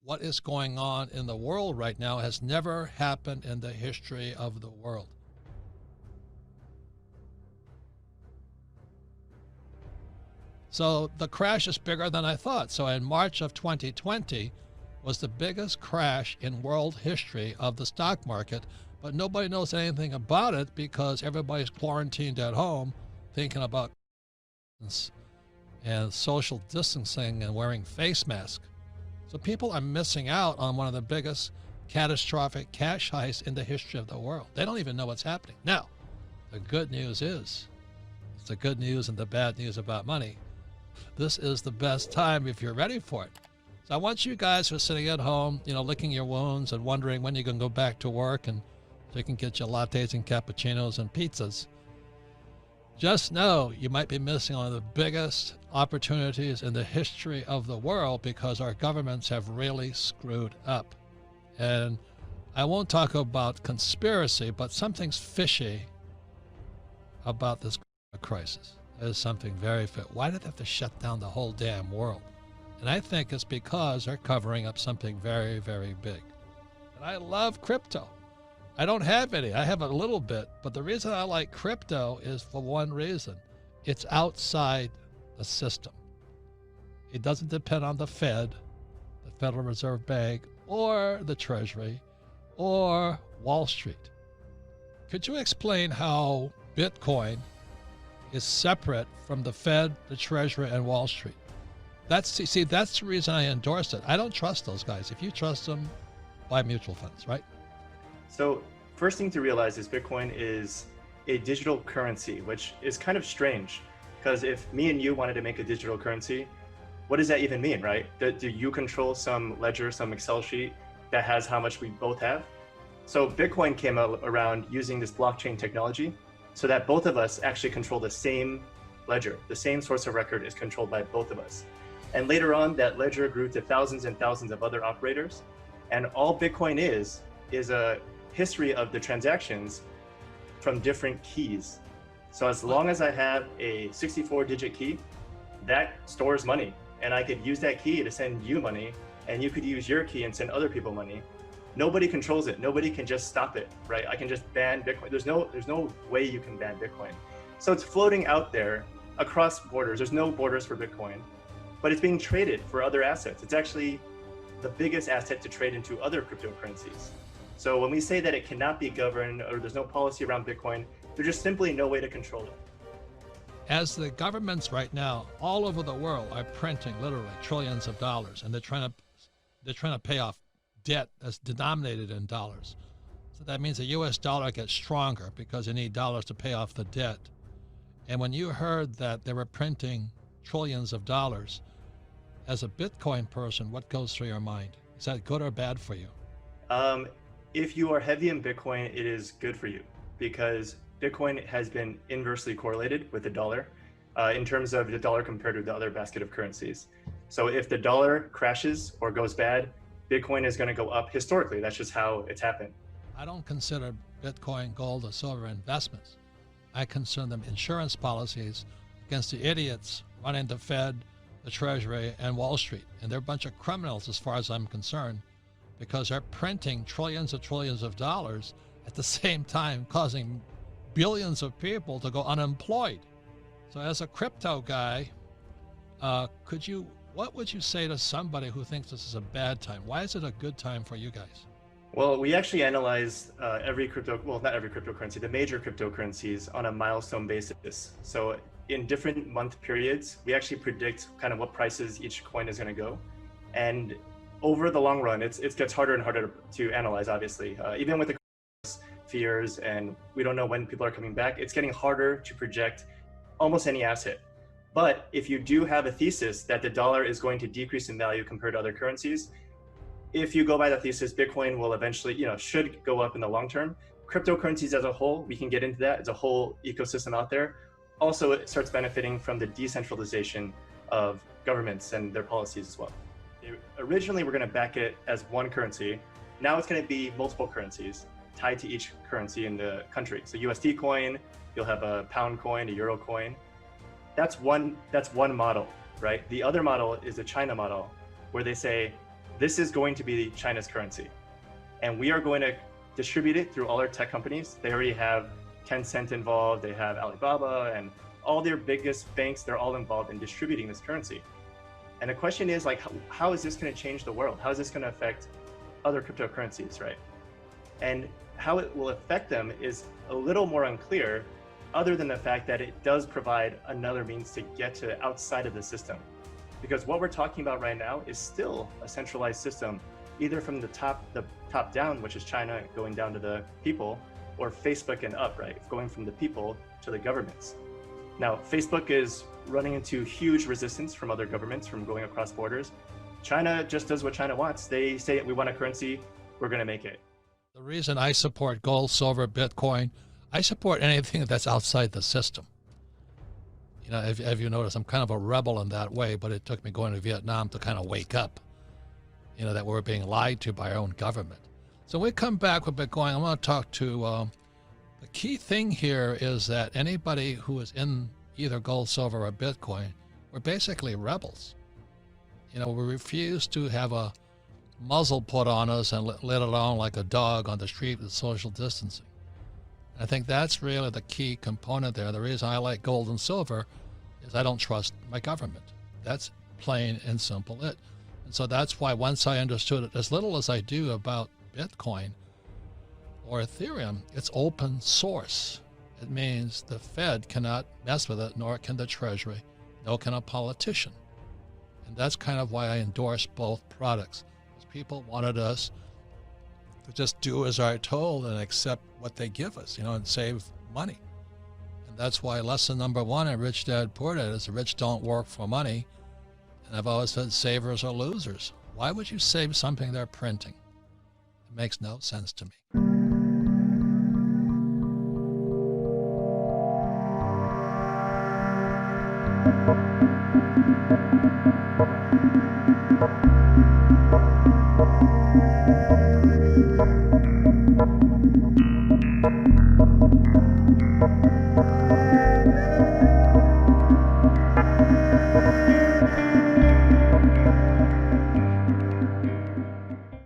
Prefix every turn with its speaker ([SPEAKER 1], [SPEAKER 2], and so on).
[SPEAKER 1] what is going on in the world right now has never happened in the history of the world. So the crash is bigger than I thought. So in March of 2020 was the biggest crash in world history of the stock market, but nobody knows anything about it because everybody's quarantined at home thinking about and social distancing and wearing face masks. So people are missing out on one of the biggest catastrophic cash heists in the history of the world. They don't even know what's happening. Now, the good news is, it's the good news and the bad news about money. This is the best time if you're ready for it. So I want you guys who are sitting at home, licking your wounds and wondering when you're going to go back to work and so you can get your lattes and cappuccinos and pizzas. Just know you might be missing one of the biggest opportunities in the history of the world because our governments have really screwed up. And I won't talk about conspiracy, but something's fishy about this crisis. There's something very fit. Why did they have to shut down the whole damn world? And I think it's because they're covering up something very, very big. And I love crypto. I don't have any. I have a little bit, but the reason I like crypto is for one reason. It's outside the system. It doesn't depend on the Fed, the Federal Reserve Bank, or the Treasury, or Wall Street. Could you explain how Bitcoin is separate from the Fed, the Treasury, and Wall Street? That's the reason I endorse it. I don't trust those guys. If you trust them, buy mutual funds, right?
[SPEAKER 2] So first thing to realize is Bitcoin is a digital currency, which is kind of strange because if me and you wanted to make a digital currency, what does that even mean, right? Do you control some ledger, some Excel sheet that has how much we both have? So Bitcoin came around using this blockchain technology so that both of us actually control the same ledger. The same source of record is controlled by both of us. And later on, that ledger grew to thousands and thousands of other operators. And all Bitcoin is a history of the transactions from different keys. So as long as I have a 64-digit key, that stores money. And I could use that key to send you money, and you could use your key and send other people money. Nobody controls it. Nobody can just stop it, right? I can just ban Bitcoin. There's no way you can ban Bitcoin. So it's floating out there across borders. There's no borders for Bitcoin, but it's being traded for other assets. It's actually the biggest asset to trade into other cryptocurrencies. So when we say that it cannot be governed or there's no policy around Bitcoin, there's just simply no way to control it.
[SPEAKER 1] As the governments right now all over the world are printing literally trillions of dollars, and they're trying to pay off debt that's denominated in dollars. So that means the US dollar gets stronger because they need dollars to pay off the debt. And when you heard that they were printing trillions of dollars, as a Bitcoin person, what goes through your mind? Is that good or bad for you?
[SPEAKER 2] If you are heavy in Bitcoin, it is good for you because Bitcoin has been inversely correlated with the dollar in terms of the dollar compared to the other basket of currencies. So if the dollar crashes or goes bad, Bitcoin is going to go up historically. That's just how it's happened.
[SPEAKER 1] I don't consider Bitcoin, gold, or silver investments. I consider them insurance policies against the idiots running the Fed, the Treasury, and Wall Street. And they're a bunch of criminals as far as I'm concerned, because they're printing trillions of dollars at the same time causing billions of people to go unemployed. So as a crypto guy, what would you say to somebody who thinks this is a bad time? Why is it a good time for you guys?
[SPEAKER 2] Well, we actually analyze not every cryptocurrency, the major cryptocurrencies on a milestone basis. So in different month periods, we actually predict kind of what prices each coin is going to go. And over the long run, it gets harder and harder to analyze, obviously. Even with the fears and we don't know when people are coming back, it's getting harder to project almost any asset. But if you do have a thesis that the dollar is going to decrease in value compared to other currencies, if you go by that thesis, Bitcoin will eventually, should go up in the long term. Cryptocurrencies as a whole, we can get into that. It's a whole ecosystem out there. Also, it starts benefiting from the decentralization of governments and their policies as well. Originally, we're going to back it as one currency. Now it's going to be multiple currencies tied to each currency in the country. So USD coin, you'll have a pound coin, a euro coin. That's one model, right? The other model is the China model, where they say, this is going to be China's currency. And we are going to distribute it through all our tech companies. They already have Tencent involved, they have Alibaba, and all their biggest banks, they're all involved in distributing this currency. And the question is like, how is this going to change the world? How is this going to affect other cryptocurrencies, right? And how it will affect them is a little more unclear, other than the fact that it does provide another means to get to outside of the system. Because what we're talking about right now is still a centralized system, either from the top down, which is China going down to the people, or Facebook and up, right? Going from the people to the governments. Now, Facebook is running into huge resistance from other governments from going across borders. China just does what China wants. They say, we want a currency, we're going to make it.
[SPEAKER 1] The reason I support gold, silver, Bitcoin, I support anything that's outside the system. You know, if you notice, I'm kind of a rebel in that way, but it took me going to Vietnam to kind of wake up, you know, that we're being lied to by our own government. So when we come back with Bitcoin, I want to talk to, the key thing here is that anybody who is in either gold, silver, or Bitcoin, we're basically rebels. You know, we refuse to have a muzzle put on us and let alone like a dog on the street with social distancing. I think that's really the key component there. The reason I like gold and silver is I don't trust my government. That's plain and simple it. And so that's why once I understood it, as little as I do about Bitcoin or Ethereum, it's open source. It means the Fed cannot mess with it, nor can the Treasury, nor can a politician. And that's kind of why I endorse both products. Because people wanted us to just do as I'm told and accept what they give us, you know, and save money. And that's why lesson number one in Rich Dad Poor Dad is the rich don't work for money. And I've always said savers are losers. Why would you save something they're printing? It makes no sense to me.